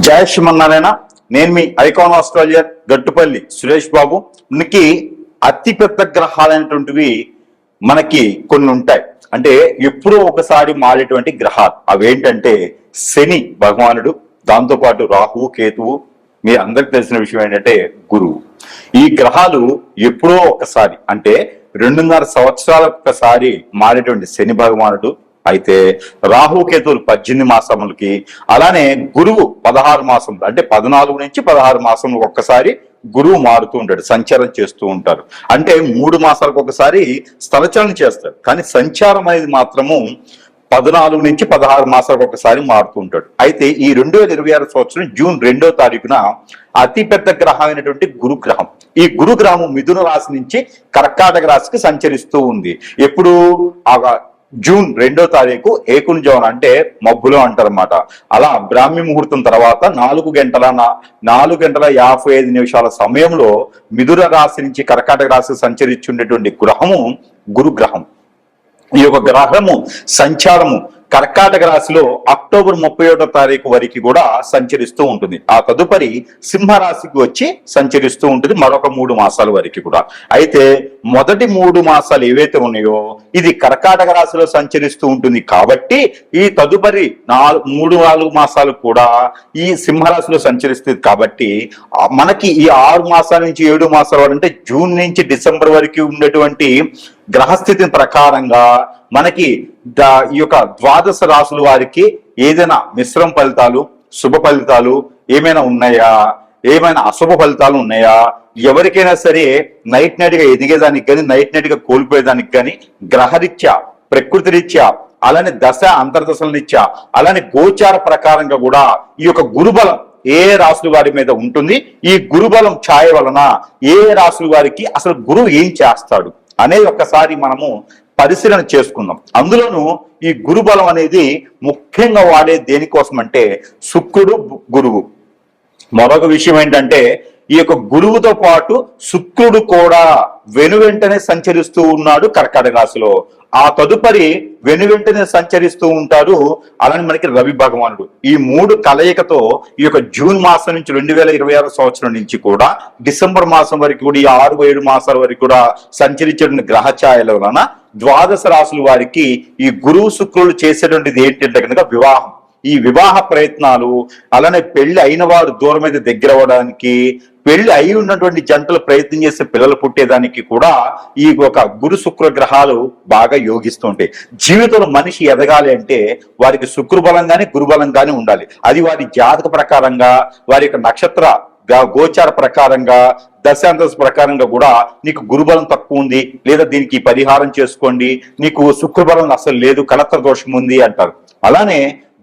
జయ శ్రీమన్నారాయణ. నేను మీ icon astrologer Gattupalli Suresh Babu. మనకి అతిపెద్ద గ్రహాలైనటువంటివి మనకి కొన్ని ఉంటాయి. అంటే ఎప్పుడో ఒకసారి మారేటువంటి గ్రహాలు అవేంటంటే శని భగవానుడు, దాంతోపాటు రాహువు, కేతువు. మీ అందరికి తెలిసిన విషయం ఏంటంటే గురువు. ఈ గ్రహాలు ఎప్పుడో ఒకసారి అంటే 2.5 సంవత్సరాలకు ఒకసారి మారేటువంటి శని భగవానుడు అయితే, రాహుకేతువులు 18 మాసములకి, అలానే గురువు 16 మాసములు అంటే 14 నుంచి 16 మాసములు ఒక్కసారి గురువు మారుతూ ఉంటాడు, సంచారం చేస్తూ ఉంటారు. అంటే 3 మాసాలకు ఒకసారి స్థలచలనం చేస్తారు. కానీ సంచారం అనేది మాత్రము 14 నుంచి 16 మాసాలకు ఒకసారి మారుతూ ఉంటాడు. అయితే ఈ 2026 సంవత్సరం జూన్ 2వ తారీఖున అతి పెద్ద గ్రహం అయినటువంటి గురుగ్రహం, ఈ గురుగ్రహం మిథున రాశి నుంచి కర్కాటక రాశికి సంచరిస్తూ ఉంది. ఎప్పుడు జూన్ 2వ తారీఖు ఏకునిజామున అంటే మబ్బులో అంటారన్నమాట. అలా బ్రాహ్మీ ముహూర్తం తర్వాత 4 గంటల 55 నిమిషాల సమయంలో మిథున రాశి నుంచి కర్కాటక రాశి సంచరించుండేటువంటి గ్రహము గురుగ్రహం. ఈ యొక్క గ్రహము సంచారము కర్కాటక రాశిలో అక్టోబర్ 31వ తారీఖు వరకు కూడా సంచరిస్తూ ఉంటుంది. ఆ తదుపరి సింహరాశికి వచ్చి సంచరిస్తూ ఉంటుంది మరొక 3 మాసాల వరకు కూడా. అయితే మొదటి 3 మాసాలు ఏవైతే ఉన్నాయో ఇది కర్కాటక రాశిలో సంచరిస్తూ ఉంటుంది కాబట్టి ఈ తదుపరి 3-4 మాసాలు కూడా ఈ సింహరాశిలో సంచరిస్తుంది. కాబట్టి మనకి ఈ 6 మాసాల నుంచి 7 మాసాల వరకు అంటే జూన్ నుంచి డిసెంబర్ వరకు ఉండేటువంటి గ్రహస్థితి ప్రకారంగా మనకి ఈ యొక్క 12 రాశుల వారికి ఏదైనా మిశ్రమ ఫలితాలు, శుభ ఫలితాలు ఏమైనా ఉన్నాయా, ఏమైనా అశుభ ఫలితాలు ఉన్నాయా, ఎవరికైనా సరే నైట్ గా ఎదిగేదానికి కానీ నైట్ గా కోల్పోయేదానికి కానీ గ్రహరీత్యా, ప్రకృతి రీత్యా, అలానే దశ అంతర్దశల రీత్యా, అలానే గోచార ప్రకారంగా కూడా ఈ యొక్క గురుబలం ఏ రాశుల వారి మీద ఉంటుంది, ఈ గురుబలం ఛాయ వలన ఏ రాశుల వారికి అసలు గురువు ఏం చేస్తాడు అనేది ఒక్కసారి మనము పరిశీలన చేసుకుందాం. అందులోనూ ఈ గురుబలం అనేది ముఖ్యంగా వాడే దేనికోసం అంటే శుక్రుడు, గురువు. మరొక విషయం ఏంటంటే ఈ యొక్క గురువుతో పాటు శుక్రుడు కూడా వెనువెంటనే సంచరిస్తూ ఉన్నాడు కర్కాటక రాశిలో. ఆ తదుపరి వెనువెంటనే సంచరిస్తూ ఉంటారు అలానే మనకి రవి భగవానుడు. ఈ 3 కలయికతో ఈ యొక్క జూన్ మాసం నుంచి 2026 సంవత్సరం నుంచి కూడా డిసెంబర్ మాసం వరకు కూడా ఈ 6-7 మాసాల వరకు కూడా సంచరించిన గ్రహ ఛాయల వలన 12 రాశుల వారికి ఈ గురువు శుక్రులు చేసేటువంటిది ఏంటంటే కనుక వివాహం. ఈ వివాహ ప్రయత్నాలు, అలానే పెళ్లి అయిన వారు దూరం మీద దగ్గర అవ్వడానికి, పెళ్లి అయి ఉన్నటువంటి జంటలు ప్రయత్నం చేసే పిల్లలు పుట్టేదానికి కూడా ఈ ఒక గురు శుక్ర గ్రహాలు బాగా యోగిస్తుంటాయి. జీవితంలో మనిషి ఎదగాలి అంటే వారికి శుక్రబలం కానీ గురుబలం కానీ ఉండాలి. అది వారి జాతక ప్రకారంగా, వారి యొక్క నక్షత్ర గోచార ప్రకారంగా, దశాంతర ప్రకారంగా కూడా నీకు గురుబలం తక్కువ ఉంది లేదా దీనికి పరిహారం చేసుకోండి, నీకు శుక్రబలం అసలు లేదు, కలత్ర దోషం ఉంది అంటారు. అలానే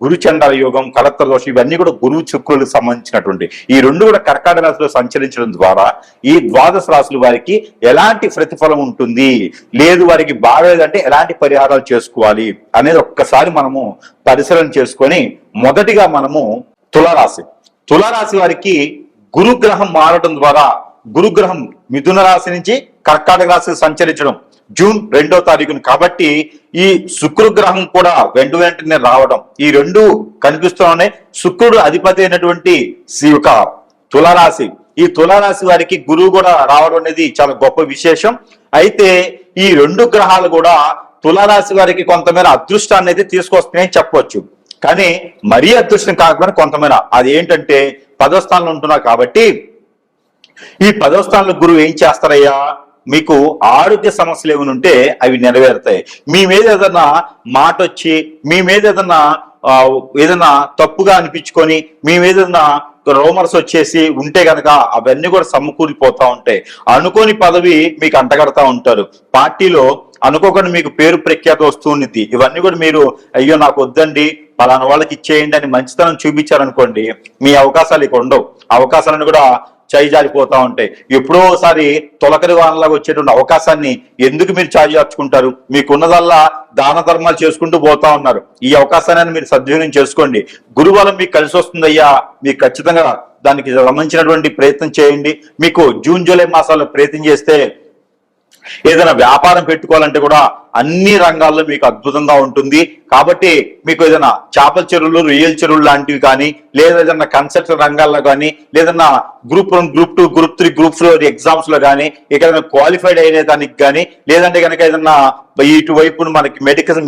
గురుచండాల యోగం, కలత్ర దోషం ఇవన్నీ కూడా గురువు శుక్రులకు సంబంధించినటువంటి ఈ 2 కూడా కర్కాటక రాశిలో సంచరించడం ద్వారా ఈ 12 రాశుల వారికి ఎలాంటి ప్రతిఫలం ఉంటుంది, లేదు వారికి బాగలేదంటే ఎలాంటి పరిహారాలు చేసుకోవాలి అనేది ఒక్కసారి మనము పరిశీలన చేసుకొని మొదటిగా మనము తులారాశి వారికి గురుగ్రహం మారడం ద్వారా, గురుగ్రహం మిథున రాశి నుంచి కర్కాటక రాశి సంచరించడం జూన్ 2వ తారీఖున. కాబట్టి ఈ శుక్రగ్రహం కూడా వెంటనే రావడం, ఈ 2 కనిపిస్తూనే శుక్రుడు అధిపతి అయినటువంటి ఒక తులారాశి, ఈ తులారాశి వారికి గురువు కూడా రావడం అనేది చాలా గొప్ప విశేషం. అయితే ఈ 2 గ్రహాలు కూడా తులారాశి వారికి కొంతమేర అదృష్టాన్ని అయితే తీసుకొస్తున్నాయని చెప్పవచ్చు. కానీ మరీ అదృష్టం కాకపోయినా కొంతమేర అది ఏంటంటే 10వ స్థానంలో ఉంటున్నారు. కాబట్టి ఈ 10వ స్థానంలో గురువు ఏం చేస్తారయ్యా, మీకు ఆరోగ్య సమస్యలు ఏమైనా ఉంటే అవి నెరవేరుతాయి. మీ మీద ఏదన్నా మాట వచ్చి, మీ మీద ఏదన్నా తప్పుగా అనిపించుకొని, మీ మీద ఏదన్నా రోమర్స్ వచ్చేసి ఉంటే గనక అవన్నీ కూడా సమకూరిపోతా ఉంటాయి. అనుకోని పదవి మీకు అంటగడతా ఉంటారు, పార్టీలో అనుకోకుండా మీకు పేరు ప్రఖ్యాతి వస్తూ ఉన్నది. ఇవన్నీ కూడా మీరు అయ్యో నాకు వద్దండి పలానా వాళ్ళకి ఇచ్చేయండి అని మంచితనం చూపించారనుకోండి, మీ అవకాశాలు ఇక ఉండవు. అవకాశాలను కూడా జారిపోతా ఉంటాయి. ఎప్పుడో ఒకసారి తొలకరి వానలాగా వచ్చేటువంటి అవకాశాన్ని ఎందుకు మీరు చార్చుకుంటారు? మీకున్నదల్లా దాన ధర్మాలు చేసుకుంటూ పోతా ఉన్నారు. ఈ అవకాశాన్ని మీరు సద్వినియోగం చేసుకోండి. గురుబలం మీకు కలిసి వస్తుందయ్యా, మీకు ఖచ్చితంగా దానికి సంబంధించినటువంటి ప్రయత్నం చేయండి. మీకు జూన్ జూలై మాసాల్లో ప్రయత్నం చేస్తే ఏదైనా వ్యాపారం పెట్టుకోవాలంటే కూడా అన్ని రంగాల్లో మీకు అద్భుతంగా ఉంటుంది. కాబట్టి మీకు ఏదైనా చేపల చెరువులు, రొయ్యల చెరువులు లాంటివి కానీ, లేదా ఏదైనా కన్సల్టెంట్ రంగాల్లో కానీ, లేదన్నా group 1, group 2, group 3, group 4 exams లో కానీ, ఇక్కడ క్వాలిఫైడ్ అయ్యే దానికి కానీ, లేదంటే కనుక ఏదన్నా ఇటువైపు మనకి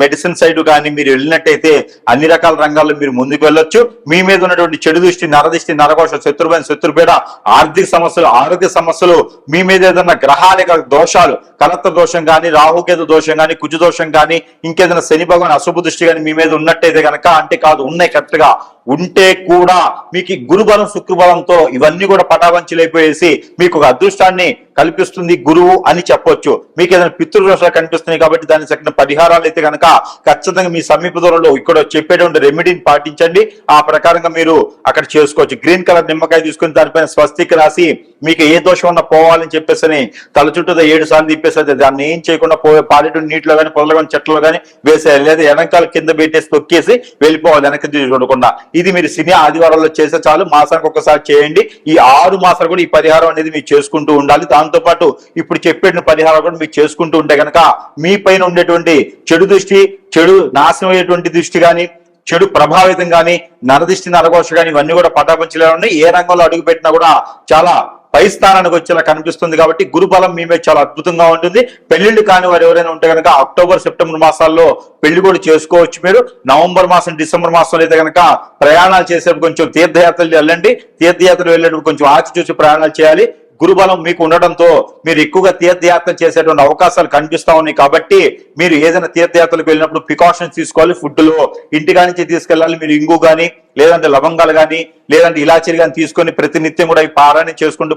మెడిసిన్ సైడ్ కానీ మీరు వెళ్ళినట్టయితే అన్ని రకాల రంగాల్లో మీరు ముందుకు వెళ్ళొచ్చు. మీ మీద ఉన్నటువంటి చెడు దృష్టి, నరదృష్టి, నరఘోష, శత్రుభయం, శత్రుపీడ, ఆర్థిక సమస్యలు, ఆరోగ్య సమస్యలు, మీ మీద ఏదైనా గ్రహాల దోషాలు, కలత్త దోషం కానీ, రాహుకేతు దోషం కానీ, కుజ దోషం కానీ, ఇంకేదైనా శని భగవాన్ అశుభ దృష్టి కానీ మీ మీద ఉన్నట్టయితే కనుక, అంటే కాదు ఉన్నాయి కరెక్ట్ గా ఉంటే కూడా మీకు గురుబలం, శుక్రబలంతో ఇవన్నీ కూడా పటాపంచలైపోయేసి మీకు ఒక అదృష్టాన్ని కల్పిస్తుంది గురువు అని చెప్పొచ్చు. మీకు ఏదైనా పితృదోషాలు కనిపిస్తున్నాయి కాబట్టి దానికి తగిన పరిహారాలు అయితే కనుక ఖచ్చితంగా మీ సమీప దూరంలో ఇక్కడ చెప్పేటువంటి రెమెడీని పాటించండి. ఆ ప్రకారంగా మీరు అక్కడ చేసుకోవచ్చు. గ్రీన్ కలర్ నిమ్మకాయ తీసుకుని దానిపైన స్వస్తికి రాసి మీకు ఏ దోషం ఉన్నా పోవాలని చెప్పేసి తల చుట్టూ 7 సార్లు తిప్పేసి దాన్ని ఏం చేయకుండా పారేటువంటి నీటిలో కానీ, పొలంలో కానీ, చెట్లలో కానీ వేసేయాలి. లేదా వెనకాల కింద పెట్టేసి తొక్కేసి వెళ్ళిపోవాలి వెనక్కి చూడకుండా. ఇది మీరు శని ఆదివారాల్లో చేస్తే చాలు. మాసానికి ఒకసారి చేయండి. ఈ 6 మాసాలు కూడా ఈ పరిహారం అనేది మీరు చేసుకుంటూ ఉండాలి. దాంతో పాటు ఇప్పుడు చెప్పిన పరిహారం కూడా మీరు చేసుకుంటూ ఉంటే కనుక మీ పైన ఉండేటువంటి చెడు దృష్టి, చెడు నాశనం అయ్యేటువంటి దృష్టి కానీ, చెడు ప్రభావితం కానీ, నరదిష్టి, నరఘోష కానీ ఇవన్నీ కూడా పటాపంచలే ఉన్నాయి. ఏ రంగంలో అడుగు పెట్టినా కూడా చాలా పై స్థానానికి వచ్చేలా కనిపిస్తుంది. కాబట్టి గురుబలం మీ మీద చాలా అద్భుతంగా ఉంటుంది. పెళ్లిళ్ళు కాని వారు ఎవరైనా ఉంటే కనుక అక్టోబర్, సెప్టెంబర్ మాసాల్లో పెళ్లి కూడా చేసుకోవచ్చు. మీరు నవంబర్ మాసం, డిసెంబర్ మాసంలో అయితే కనుక ప్రయాణాలు చేసేటప్పుడు కొంచెం తీర్థయాత్రలు వెళ్ళండి. తీర్థయాత్రలు వెళ్ళేటప్పుడు కొంచెం ఆచి చూసి ప్రయాణాలు చేయాలి. గురుబలం మీకు ఉండడంతో మీరు ఎక్కువగా తీర్థయాత్ర చేసేటువంటి అవకాశాలు కనిపిస్తా ఉన్నాయి. కాబట్టి మీరు ఏదైనా తీర్థయాత్రలకు వెళ్ళినప్పుడు ప్రికాషన్స్ తీసుకోవాలి. ఫుడ్ లో ఇంటికా నుంచి తీసుకెళ్ళాలి. మీరు ఇంగు కానీ, లేదంటే లవంగాలు కానీ, లేదంటే ఇలాచీలు కానీ తీసుకొని ప్రతినిత్యం కూడా అవి పారాయణ చేసుకుంటూ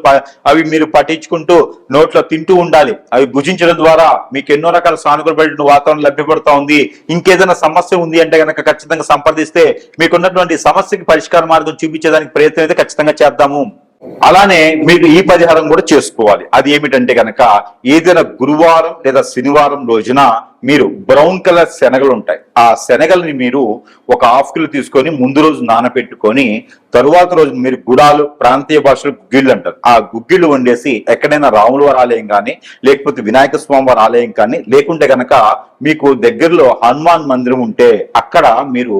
అవి మీరు పట్టించుకుంటూ నోట్లో తింటూ ఉండాలి. అవి భుజించడం ద్వారా మీకు ఎన్నో రకాల సానుకూలమైన వాతావరణం లభ్యపడుతూ ఉంది. ఇంకేదైనా సమస్య ఉంది అంటే కనుక ఖచ్చితంగా సంప్రదిస్తే మీకున్నటువంటి సమస్యకి పరిష్కార మార్గం చూపించేదానికి ప్రయత్నం అయితే ఖచ్చితంగా చేద్దాము. అలానే మీరు ఈ పరిహారం కూడా చేసుకోవాలి. అది ఏమిటంటే కనుక ఏదైనా గురువారం లేదా శనివారం రోజున మీరు బ్రౌన్ కలర్ శనగలు ఉంటాయి. ఆ శనగల్ని మీరు ఒక 1/2 కిలో తీసుకొని ముందు రోజు నానబెట్టుకొని తరువాత రోజు మీరు గుడాలు, ప్రాంతీయ భాషలో గుగ్గిళ్ళు అంటారు, ఆ గుగ్గిళ్ళు వండేసి ఎక్కడైనా రాముల వారి ఆలయం కానీ, లేకపోతే వినాయక స్వామి వారి ఆలయం కానీ, లేకుంటే కనుక మీకు దగ్గరలో హనుమాన్ మందిరం ఉంటే అక్కడ మీరు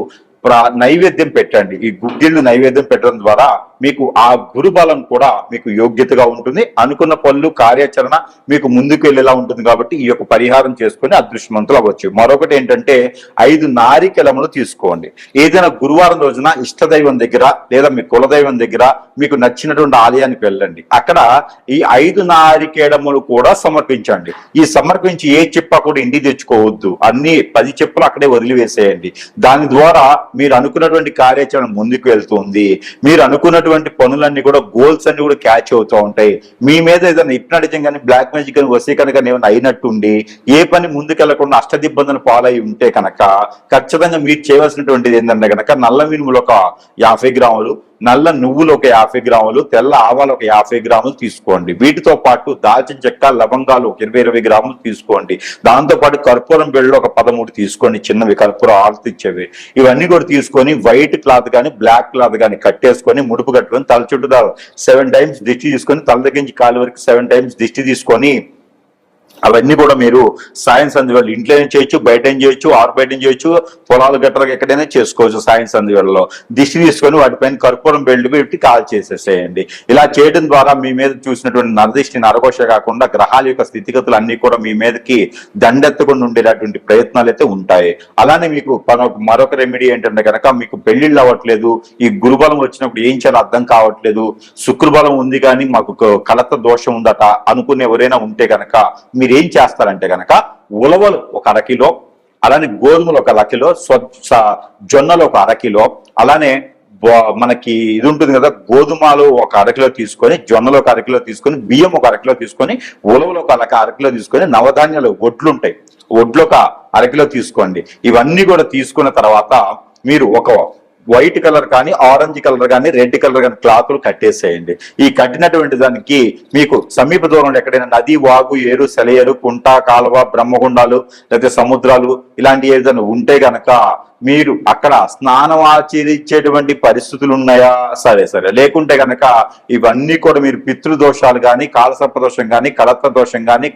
నైవేద్యం పెట్టండి. ఈ గుగ్గిళ్ళు నైవేద్యం పెట్టడం ద్వారా మీకు ఆ గురుబలం కూడా మీకు యోగ్యతగా ఉంటుంది. అనుకున్న పనులు, కార్యాచరణ మీకు ముందుకు వెళ్ళేలా ఉంటుంది. కాబట్టి ఈ యొక్క పరిహారం చేసుకుని అదృష్టవంతులు అవ్వచ్చు. మరొకటి ఏంటంటే 5 నారికెలములు తీసుకోండి. ఏదైనా గురువారం రోజున ఇష్టదైవం దగ్గర లేదా మీ కులదైవం దగ్గర మీకు నచ్చినటువంటి ఆలయానికి వెళ్ళండి. అక్కడ ఈ 5 నారికేళములు కూడా సమర్పించండి. ఈ సమర్పించి ఏ చెప్ప కూడా ఇంటికి తెచ్చుకోవద్దు. అన్ని 10 చెప్పులు అక్కడే వదిలివేసేయండి. దాని ద్వారా మీరు అనుకున్నటువంటి కార్యాచరణ ముందుకు వెళ్తుంది. మీరు అనుకున్నటువంటి పనులన్నీ కూడా, గోల్స్ అన్ని కూడా క్యాచ్ అవుతూ ఉంటాయి. మీ మీద ఏదైనా హిప్నాటిజం కానీ, బ్లాక్ మ్యాజిక్ కానీ, వశీకరణ కానీ ఏమైనా అయినట్టుండి ఏ పని ముందుకెళ్లకుండా అష్టదిబ్బందులు పాలై ఉంటే కనుక ఖచ్చితంగా మీరు చేయవలసినటువంటిది ఏంటంటే కనుక నల్ల మినుములు ఒక 50 గ్రాములు, నల్ల నువ్వులు ఒక 50 గ్రాములు, తెల్ల ఆవాలు ఒక 50 గ్రాములు తీసుకోండి. వీటితో పాటు దాల్చిన చెక్క, లవంగాలు ఒక 20 గ్రాములు తీసుకోండి. దాంతో పాటు కర్పూరం బిళ్ళలు ఒక 13 తీసుకోండి, చిన్నవి కర్పూరం ఆకులు ఇచ్చేవి. ఇవన్నీ కూడా తీసుకొని వైట్ క్లాత్ కానీ, బ్లాక్ క్లాత్ కానీ కట్టేసుకొని ముడుపు కట్టుకొని తల చుట్టూ 7 టైమ్స్ దిష్టి తీసుకొని, తల దగ్గర నుంచి కాలు వరకు 7 టైమ్స్ దిష్టి తీసుకొని అవన్నీ కూడా మీరు సాయం సంధి వేళ ఇంట్లో చేయొచ్చు, బయట చేయొచ్చు, బయట చేయొచ్చు, పొలాలు గట్టలకు ఎక్కడైనా చేసుకోవచ్చు. సాయం సంధి వేళలో దిష్టి తీసుకొని వాటిపైన కర్పూరం బెల్ట్ పెట్టి కాల్ చేసేసేయండి. ఇలా చేయడం ద్వారా మీ మీద చూసినటువంటి నరదిష్టి, నరఘోష కాకుండా గ్రహాల యొక్క స్థితిగతులు అన్ని కూడా మీ మీదకి దండెత్తకుండా ఉండేటటువంటి ప్రయత్నాలు అయితే ఉంటాయి. అలానే మీకు మరొక రెమెడీ ఏంటంటే కనుక మీకు పెళ్లిళ్ళు అవ్వట్లేదు, ఈ గురుబలం వచ్చినప్పుడు ఏం చేయాలో అర్థం కావట్లేదు, శుక్రబలం ఉంది కానీ మాకు కలత దోషం ఉందట అనుకునే ఎవరైనా ఉంటే కనుక మీరు ఏం చేస్తారంటే కనుక ఉలవలు ఒక 1/2 కిలో, అలానే గోధుమలు ఒక 1/2 కిలో, జొన్నలు ఒక 1/2 కిలో, అలానే మనకి ఇది ఉంటుంది కదా గోధుమలు ఒక 1/2 కిలో తీసుకొని, జొన్నలు ఒక 1/2 కిలో తీసుకొని, బియ్యం ఒక 1/2 కిలో తీసుకొని, ఉలవలు ఒక 1/2 కిలో తీసుకొని, నవధాన్యాలు ఒడ్లు ఉంటాయి, ఒడ్లు ఒక 1/2 కిలో తీసుకోండి. ఇవన్నీ కూడా తీసుకున్న తర్వాత మీరు ఒక వైట్ కలర్ కానీ, ఆరెంజ్ కలర్ కానీ, రెడ్ కలర్ కానీ క్లాతులు కట్టేసేయండి. ఈ కట్టినటువంటి దానికి మీకు సమీప దూరంలో ఎక్కడైనా నది, వాగు, ఏరు, సెలయేరు, కుంట, కాలువ, బ్రహ్మగుండాలు, లేకపోతే సముద్రాలు ఇలాంటి ఏదైనా ఉంటే గనక మీరు అక్కడ స్నానం ఆచరించేటువంటి పరిస్థితులు ఉన్నాయా, సరే లేకుంటే కనుక ఇవన్నీ కూడా మీరు పితృదోషాలు కానీ, కాలసర్పదోషం కానీ, కలత్ర దోషం కానీ,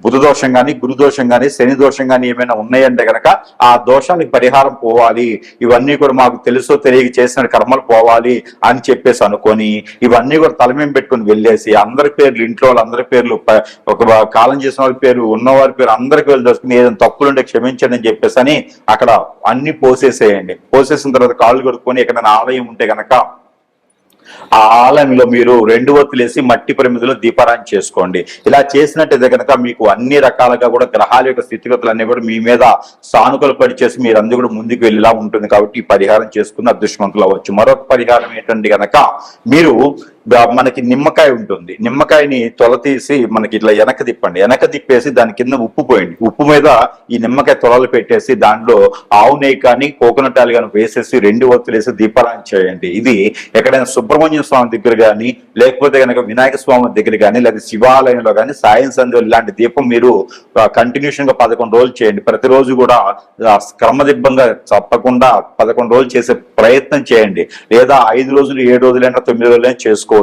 బుధ దోషం కానీ, గురు దోషం కానీ, శని దోషం కానీ ఏమైనా ఉన్నాయంటే కనుక ఆ దోషానికి పరిహారం పోవాలి, ఇవన్నీ కూడా మాకు తెలుసో తెలియక చేసిన కర్మలు పోవాలి అని చెప్పేసి అనుకొని ఇవన్నీ కూడా తలమేం పెట్టుకుని వెళ్ళేసి అందరి పేర్లు, ఇంట్లో వాళ్ళందరి పేర్లు, ఒక కాలం చేసిన వాళ్ళ పేరు, ఉన్నవారి పేరు అందరికి వెళ్ళి తెలుసుకుని ఏదైనా తప్పులుంటే క్షమించండి అని చెప్పేసి అని అక్కడ అన్ని పోసేసేయండి. పోసేసిన తర్వాత కాళ్ళు కొడుకొని ఎక్కడైనా ఆలయం ఉంటే కనుక ఆ ఆలయంలో మీరు 2 ఒత్తులేసి మట్టి ప్రమిదిలో దీపారాయణ చేసుకోండి. ఇలా చేసినట్టయితే కనుక మీకు అన్ని రకాలుగా కూడా గ్రహాల యొక్క స్థితిగతులు అన్ని కూడా మీ మీద సానుకూల పరిచేసి మీరు అందరూ కూడా ముందుకు వెళ్ళేలా ఉంటుంది. కాబట్టి ఈ పరిహారం చేసుకుని అదృష్టవంతులు అవ్వచ్చు. మరొక పరిహారం ఏంటంటే కనుక మీరు మనకి నిమ్మకాయ ఉంటుంది, నిమ్మకాయని తొల తీసి మనకి ఇట్లా వెనక తిప్పండి, వెనక తిప్పేసి దాని కింద ఉప్పు పోయండి, ఉప్పు మీద ఈ నిమ్మకాయ తొలలు పెట్టేసి దాంట్లో ఆవు నెయ్యి కానీ కోకోనట్ ఆయిల్ కానీ వేసేసి 2 ఒత్తులేసి దీపారాయణ చేయండి. ఇది ఎక్కడైనా సుబ్రహ్మణ్య స్వామి దగ్గర కానీ, లేకపోతే కనుక వినాయక స్వామి దగ్గర కానీ, లేదా శివాలయంలో కానీ సాయం సంధ్య ఇలాంటి దీపం మీరు కంటిన్యూషన్ గా 11 రోజులు చేయండి. ప్రతిరోజు కూడా క్రమదిబ్బంగా తప్పకుండా 11 రోజులు చేసే ప్రయత్నం చేయండి. లేదా 5 రోజులు, 7 రోజులైనా, 9 రోజులైనా చేసుకోవచ్చు.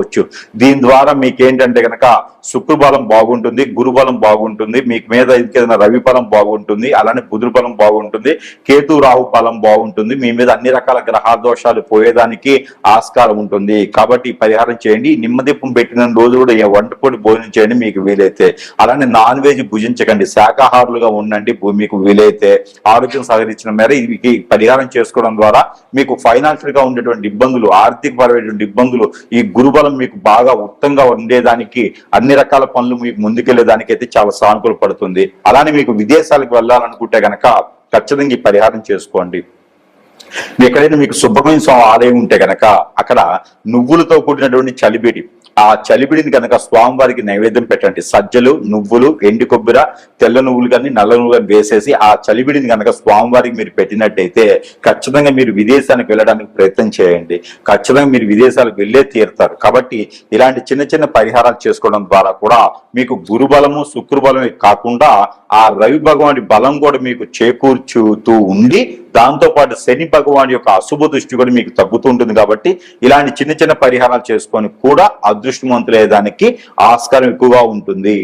దీని ద్వారా మీకేంటంటే కనుక శుక్రబలం బాగుంటుంది, గురుబలం బాగుంటుంది, మీకు మీద ఇంకేదైనా రవి బలం బాగుంటుంది, అలానే బుధుడు బలం బాగుంటుంది, కేతు రాహు బలం బాగుంటుంది, మీ మీద అన్ని రకాల గ్రహ దోషాలు పోయేదానికి ఆస్కారం ఉంటుంది. కాబట్టి పరిహారం చేయండి. నిమ్మదీపం పెట్టిన రోజు కూడా వంటపొడి భోజనం చేయండి మీకు వీలైతే. అలానే నాన్ వెజ్ భుజించకండి, శాకాహారులుగా ఉండండి మీకు వీలైతే. ఆరోగ్యం సహకరించిన మేర ఇది పరిహారం చేసుకోవడం ద్వారా మీకు ఫైనాన్షియల్ గా ఉండేటువంటి ఇబ్బందులు, ఆర్థిక పరమైనటువంటి ఇబ్బందులు, ఈ గురుబలం మీకు బాగా ఉత్తంగా ఉండేదానికి, అన్ని రకాల పనులు మీకు ముందుకెళ్లేదానికి అయితే చాలా సానుకూల పడుతుంది. అలానే మీకు విదేశాలకు వెళ్ళాలనుకుంటే గనక ఖచ్చితంగా ఈ పరిహారం చేసుకోండి. ఎక్కడైనా మీకు సుబ్రహ్మణ్య స్వామి ఆలయం ఉంటే గనక అక్కడ నువ్వులతో కూడినటువంటి చలిబిడి, ఆ చలిబిడిని కనుక స్వామివారికి నైవేద్యం పెట్టండి. సజ్జలు, నువ్వులు, ఎండు కొబ్బరి, తెల్ల నువ్వులు కానీ, నల్ల నువ్వులు కానీ వేసేసి ఆ చలిబిడిని కనుక స్వామివారికి మీరు పెట్టినట్టయితే ఖచ్చితంగా మీరు విదేశానికి వెళ్ళడానికి ప్రయత్నం చేయండి. ఖచ్చితంగా మీరు విదేశాలకు వెళ్ళే తీరుతారు. కాబట్టి ఇలాంటి చిన్న చిన్న పరిహారాలు చేసుకోవడం ద్వారా కూడా మీకు గురుబలము, శుక్రబలమే కాకుండా ఆ రవి భగవాని బలం కూడా మీకు చేకూర్చుతూ ఉండి, దాంతో పాటు శని భగవాన్ యొక్క అశుభ దృష్టి కూడా మీకు తగ్గుతూ ఉంటుంది. కాబట్టి ఇలాంటి చిన్న చిన్న పరిహారాలు చేసుకొని కూడా అదృష్టవంతులయ్యేదానికి ఆస్కారం ఎక్కువగా ఉంటుంది.